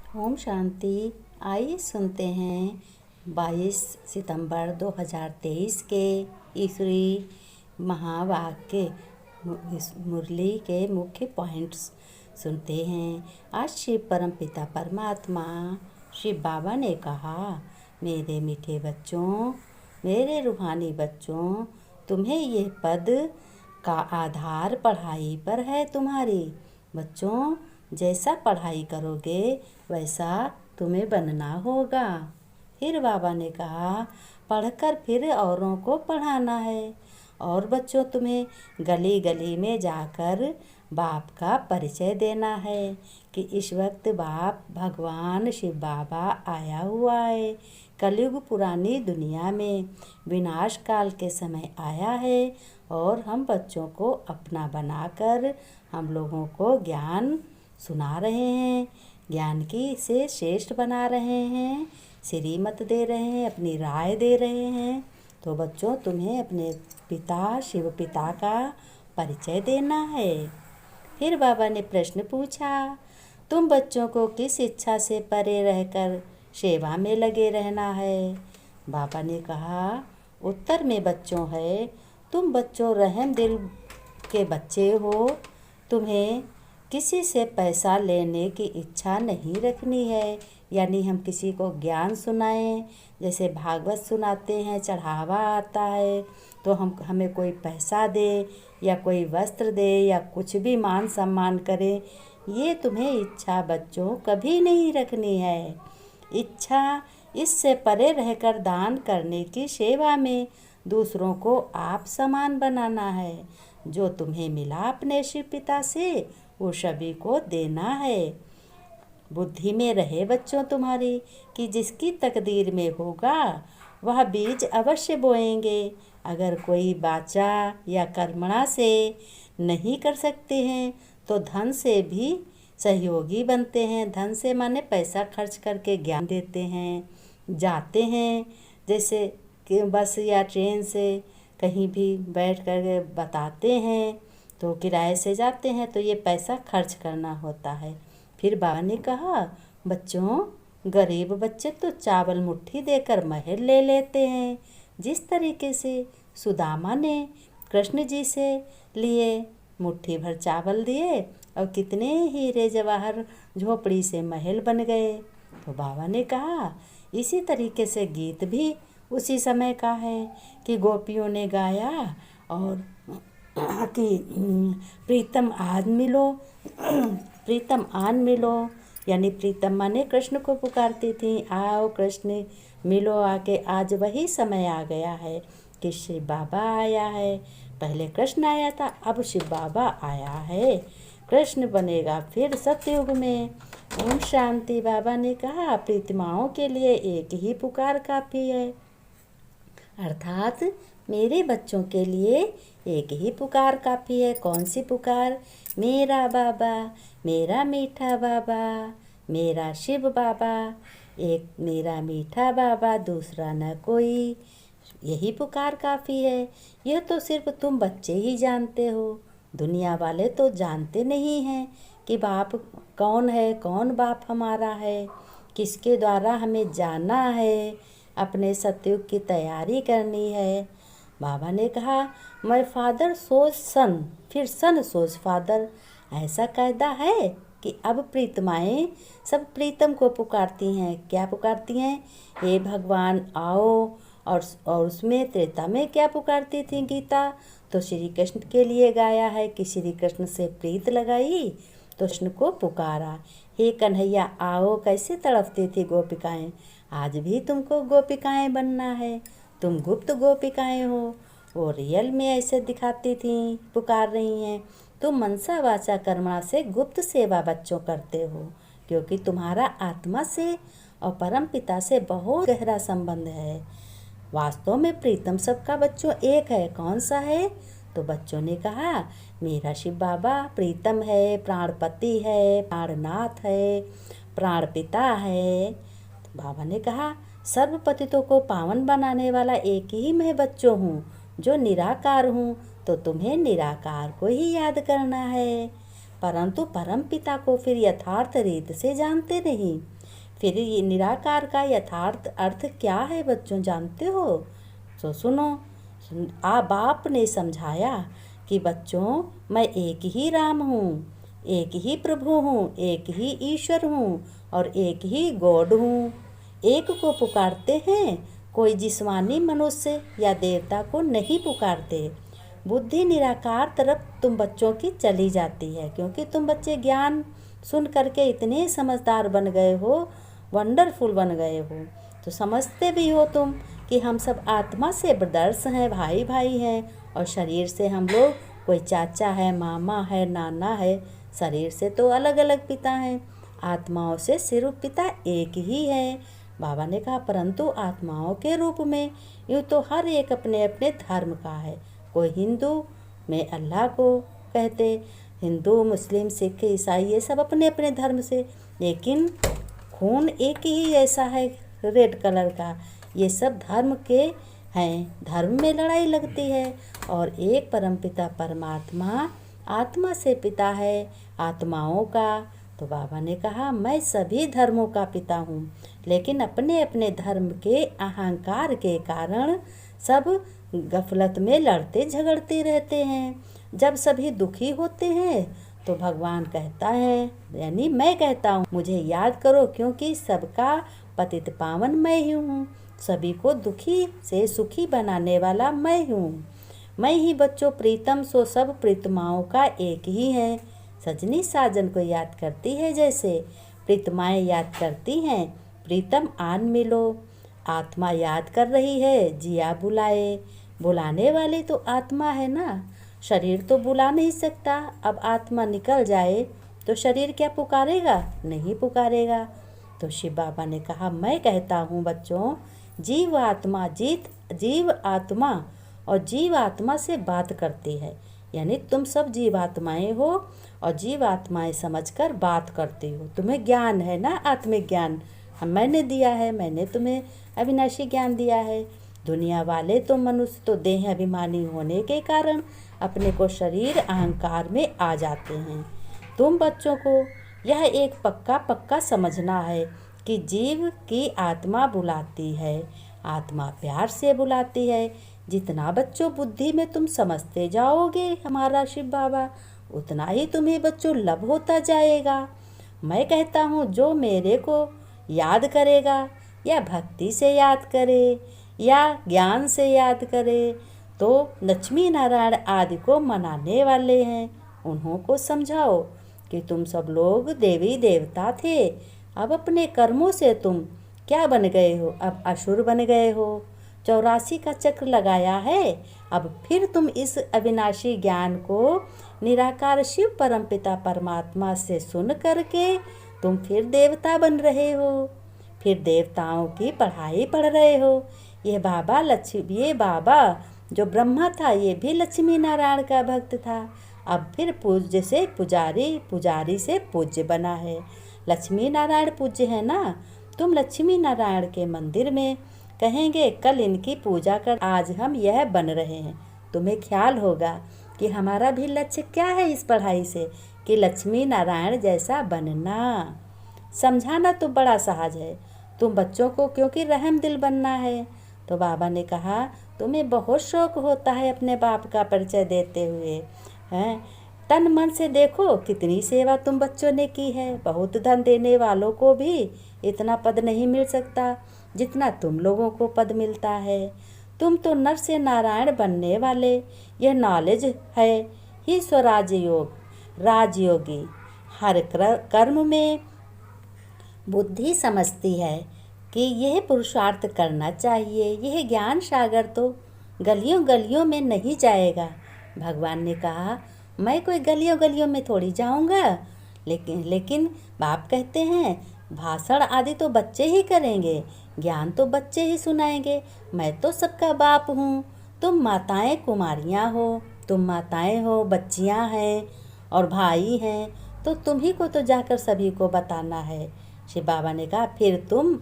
ओम शांति। आइए सुनते हैं 22 सितंबर 2023 के ईश्वरी महावाक्य इस मुरली के मुख्य पॉइंट्स सुनते हैं। आज शिव परमपिता परमात्मा शिव बाबा ने कहा, मेरे मीठे बच्चों, मेरे रूहानी बच्चों, तुम्हें यह पद का आधार पढ़ाई पर है। तुम्हारी बच्चों, जैसा पढ़ाई करोगे वैसा तुम्हें बनना होगा। फिर बाबा ने कहा, पढ़कर फिर औरों को पढ़ाना है। और बच्चों, तुम्हें गली गली में जाकर बाप का परिचय देना है कि इस वक्त बाप भगवान शिव बाबा आया हुआ है। कलयुग पुरानी दुनिया में विनाश काल के समय आया है और हम बच्चों को अपना बनाकर हम लोगों को ज्ञान सुना रहे हैं, ज्ञान की से श्रेष्ठ बना रहे हैं, श्रीमत दे रहे हैं, अपनी राय दे रहे हैं। तो बच्चों, तुम्हें अपने पिता शिव पिता का परिचय देना है। फिर बाबा ने प्रश्न पूछा, तुम बच्चों को किस इच्छा से परे रहकर सेवा में लगे रहना है? बाबा ने कहा, उत्तर में बच्चों है, तुम बच्चों रहम दिल के बच्चे हो। तुम्हें किसी से पैसा लेने की इच्छा नहीं रखनी है, यानी हम किसी को ज्ञान सुनाएं, जैसे भागवत सुनाते हैं, चढ़ावा आता है तो हमें कोई पैसा दे या कोई वस्त्र दे या कुछ भी मान सम्मान करे, ये तुम्हें इच्छा बच्चों कभी नहीं रखनी है। इच्छा इससे परे रहकर दान करने की सेवा में दूसरों को आप समान बनाना है। जो तुम्हें मिला अपने शिव पिता से वो सभी को देना है। बुद्धि में रहे बच्चों तुम्हारी कि जिसकी तकदीर में होगा वह बीज अवश्य बोएंगे। अगर कोई वाचा या कर्मणा से नहीं कर सकते हैं तो धन से भी सहयोगी बनते हैं। धन से माने पैसा खर्च करके ज्ञान देते हैं, जाते हैं, जैसे कि बस या ट्रेन से कहीं भी बैठ कर बताते हैं तो किराए से जाते हैं, तो ये पैसा खर्च करना होता है। फिर बाबा ने कहा, बच्चों, गरीब बच्चे तो चावल मुट्ठी देकर महल ले लेते हैं। जिस तरीके से सुदामा ने कृष्ण जी से लिए मुट्ठी भर चावल दिए और कितने हीरे जवाहर झोपड़ी से महल बन गए। तो बाबा ने कहा, इसी तरीके से गीत भी उसी समय का है कि गोपियों ने गाया और कि प्रीतम आज मिलो, प्रीतम आन मिलो, यानी प्रीतम माने कृष्ण को पुकारती थी, आओ कृष्ण मिलो आके। आज वही समय आ गया है कि शिव बाबा आया है। पहले कृष्ण आया था, अब शिव बाबा आया है। कृष्ण बनेगा फिर सतयुग में। ओम शांति। बाबा ने कहा, प्रीतिमाओं के लिए एक ही पुकार काफ़ी है, अर्थात मेरे बच्चों के लिए एक ही पुकार काफ़ी है। कौन सी पुकार? मेरा बाबा, मेरा मीठा बाबा, मेरा शिव बाबा। एक मेरा मीठा बाबा, दूसरा न कोई। यही पुकार काफ़ी है। यह तो सिर्फ तुम बच्चे ही जानते हो, दुनिया वाले तो जानते नहीं हैं कि बाप कौन है, कौन बाप हमारा है, किसके द्वारा हमें जाना है, अपने सतयुग की तैयारी करनी है। बाबा ने कहा, मैं फादर सोच सन, फिर सन सोच फादर। ऐसा कायदा है कि अब प्रीतमाएँ सब प्रीतम को पुकारती हैं। क्या पुकारती हैं? हे भगवान आओ। और उसमें त्रेता में क्या पुकारती थी गीता? तो श्री कृष्ण के लिए गाया है कि श्री कृष्ण से प्रीत लगाई तो कृष्ण को पुकारा, हे कन्हैया आओ। कैसे तड़पती थी गोपिकाएँ। आज भी तुमको गोपिकाएँ बनना है। तुम गुप्त गोपिकाएँ हो, वो रियल में ऐसे दिखाती थी, पुकार रही हैं। तुम मनसा वाचा कर्मणा से गुप्त सेवा बच्चों करते हो, क्योंकि तुम्हारा आत्मा से और परम पिता से बहुत गहरा संबंध है। वास्तव में प्रीतम सबका बच्चों एक है। कौन सा है? तो बच्चों ने कहा, मेरा शिव बाबा प्रीतम है, प्राणपति है, प्राणनाथ है, प्राण पिता है। तो बाबा ने कहा, सर्वपतितों को पावन बनाने वाला एक ही मैं बच्चों हूँ जो निराकार हूँ। तो तुम्हें निराकार को ही याद करना है, परंतु परम पिता को फिर यथार्थ रीत से जानते नहीं। फिर ये निराकार का यथार्थ अर्थ क्या है बच्चों, जानते हो? तो सुनो। बाप ने समझाया कि बच्चों, मैं एक ही राम हूँ, एक ही प्रभु हूँ, एक ही ईश्वर हूँ और एक ही गॉड हूँ। एक को पुकारते हैं, कोई जिस्मानी मनुष्य या देवता को नहीं पुकारते। बुद्धि निराकार तरफ तुम बच्चों की चली जाती है, क्योंकि तुम बच्चे ज्ञान सुन करके इतने समझदार बन गए हो, वंडरफुल बन गए हो। तो समझते भी हो तुम कि हम सब आत्मा से ब्रदर्स हैं, भाई भाई हैं, और शरीर से हम लोग कोई चाचा है, मामा है, नाना है। शरीर से तो अलग अलग पिता हैं, आत्माओं से सिर्फ पिता एक ही है। बाबा ने कहा परंतु आत्माओं के रूप में यूँ तो हर एक अपने अपने धर्म का है। कोई हिंदू में अल्लाह को कहते, हिंदू, मुस्लिम, सिख, ईसाई, ये सब अपने अपने धर्म से, लेकिन खून एक ही ऐसा है रेड कलर का। ये सब धर्म के हैं, धर्म में लड़ाई लगती है। और एक परमपिता परमात्मा आत्मा से पिता है आत्माओं का। तो बाबा ने कहा मैं सभी धर्मों का पिता हूँ, लेकिन अपने अपने धर्म के अहंकार के कारण सब गफलत में लड़ते झगड़ते रहते हैं। जब सभी दुखी होते हैं तो भगवान कहता है, यानी मैं कहता हूँ, मुझे याद करो, क्योंकि सबका पतित पावन मैं ही हूँ। सभी को दुखी से सुखी बनाने वाला मैं हूँ। मैं ही बच्चों प्रीतम सो सब प्रीतमाओं का एक ही है। सजनी साजन को याद करती है जैसे प्रीतमाएँ याद करती हैं, प्रीतम आन मिलो। आत्मा याद कर रही है, जिया बुलाए। बुलाने वाली तो आत्मा है ना, शरीर तो बुला नहीं सकता। अब आत्मा निकल जाए तो शरीर क्या पुकारेगा? नहीं पुकारेगा। तो शिव बाबा ने कहा मैं कहता हूँ बच्चों, जीव आत्मा और जीव आत्मा से बात करती है, यानी तुम सब जीवात्माएं हो और जीवात्माएं समझकर बात करती हो। तुम्हें ज्ञान है ना, आत्मिक ज्ञान मैंने दिया है, मैंने तुम्हें अविनाशी ज्ञान दिया है। दुनिया वाले तो मनुष्य तो देह अभिमानी होने के कारण अपने को शरीर अहंकार में आ जाते हैं। तुम बच्चों को यह एक पक्का समझना है कि जीव की आत्मा बुलाती है, आत्मा प्यार से बुलाती है। जितना बच्चों बुद्धि में तुम समझते जाओगे हमारा शिव बाबा, उतना ही तुम्हें बच्चों लभ होता जाएगा। मैं कहता हूँ जो मेरे को याद करेगा या भक्ति से याद करे या ज्ञान से याद करे, तो लक्ष्मी नारायण आदि को मनाने वाले हैं। उन्हों को समझाओ कि तुम सब लोग देवी देवता थे, अब अपने कर्मों से तुम क्या बन गए हो? अब असुर बन गए हो। 84 का चक्र लगाया है, अब फिर तुम इस अविनाशी ज्ञान को निराकार शिव परमपिता परमात्मा से सुन करके तुम फिर देवता बन रहे हो, फिर देवताओं की पढ़ाई पढ़ रहे हो। ये बाबा जो ब्रह्मा था ये भी लक्ष्मी नारायण का भक्त था, अब फिर पूज्य से पुजारी से पूज्य बना है। लक्ष्मी नारायण पूज्य है ना, तुम लक्ष्मी नारायण के मंदिर में कहेंगे कल इनकी पूजा कर, आज हम यह बन रहे हैं। तुम्हें ख्याल होगा कि हमारा भी लक्ष्य क्या है इस पढ़ाई से, कि लक्ष्मी नारायण जैसा बनना। समझाना तो बड़ा सहज है तुम बच्चों को, क्योंकि रहम दिल बनना है। तो बाबा ने कहा तुम्हें बहुत शौक होता है अपने बाप का परिचय देते हुए, हैं? तन मन से देखो कितनी सेवा तुम बच्चों ने की है। बहुत धन देने वालों को भी इतना पद नहीं मिल सकता जितना तुम लोगों को पद मिलता है। तुम तो नर से नारायण बनने वाले, यह नॉलेज है ही स्वराज योग, राजयोगी। हर कर्म में बुद्धि समझती है कि यह पुरुषार्थ करना चाहिए। यह ज्ञान सागर तो गलियों गलियों में नहीं जाएगा। भगवान ने कहा मैं कोई गलियों गलियों में थोड़ी जाऊंगा, लेकिन बाप कहते हैं भाषण आदि तो बच्चे ही करेंगे, ज्ञान तो बच्चे ही सुनाएंगे। मैं तो सबका बाप हूँ, तुम माताएं कुमारियाँ हो, तुम माताएं हो, बच्चियाँ हैं और भाई हैं, तो तुम ही को तो जाकर सभी को बताना है। शिव बाबा ने कहा फिर तुम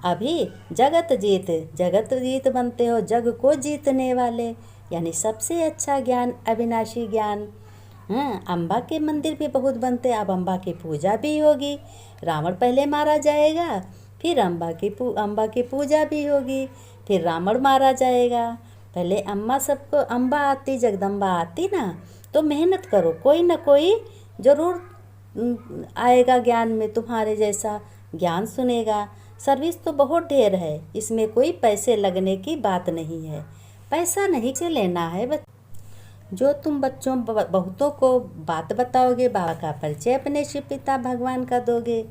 अभी जगत जीत बनते हो, जग को जीतने वाले, यानी सबसे अच्छा ज्ञान अविनाशी ज्ञान। अम्बा के मंदिर भी बहुत बनते, अब अम्बा की पूजा भी होगी। रावण पहले मारा जाएगा, फिर अम्बा की पूजा भी होगी, फिर रावण मारा जाएगा। पहले अम्बा आती, जगदम्बा आती ना, तो मेहनत करो, कोई ना कोई ज़रूर आएगा ज्ञान में, तुम्हारे जैसा ज्ञान सुनेगा। सर्विस तो बहुत ढेर है, इसमें कोई पैसे लगने की बात नहीं है, पैसा नहीं से लेना है। जो तुम बहुतों को बात बताओगे, बाबा का परिचय अपने शिव पिता भगवान का दोगे,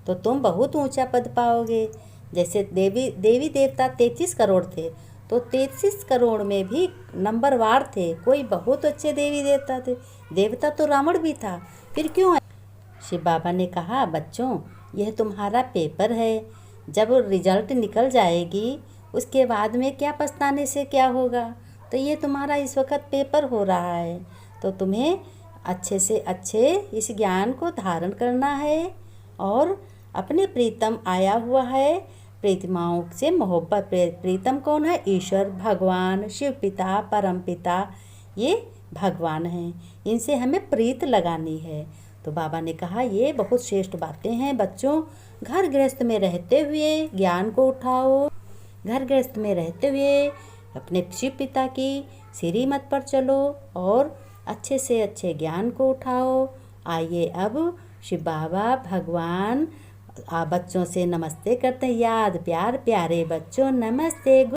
तो तुम बहुत ऊंचा पद पाओगे। जैसे देवी देवता 33 करोड़ थे, तो 33 करोड़ में भी नंबरवार थे, कोई बहुत अच्छे देवी देवता थे। देवता तो रावण भी था, फिर क्यों? शिव बाबा ने कहा, बच्चों यह तुम्हारा पेपर है, जब रिजल्ट निकल जाएगी उसके बाद में क्या पछताने से क्या होगा। तो ये तुम्हारा इस वक्त पेपर हो रहा है, तो तुम्हें अच्छे से अच्छे इस ज्ञान को धारण करना है और अपने प्रीतम आया हुआ है, प्रीतमाओं से मोहब्बत। प्रीतम कौन है? ईश्वर भगवान, शिव पिता, परम पिता, ये भगवान हैं, इनसे हमें प्रीत लगानी है। तो बाबा ने कहा, ये बहुत श्रेष्ठ बातें हैं बच्चों, घर गृहस्थ में रहते हुए ज्ञान को उठाओ, घर गृहस्थ में रहते हुए अपने शिव पिता की श्रीमत पर चलो और अच्छे से अच्छे ज्ञान को उठाओ। आइए अब शिव बाबा भगवान बच्चों से नमस्ते करते हैं। याद प्यार, प्यारे बच्चों नमस्ते।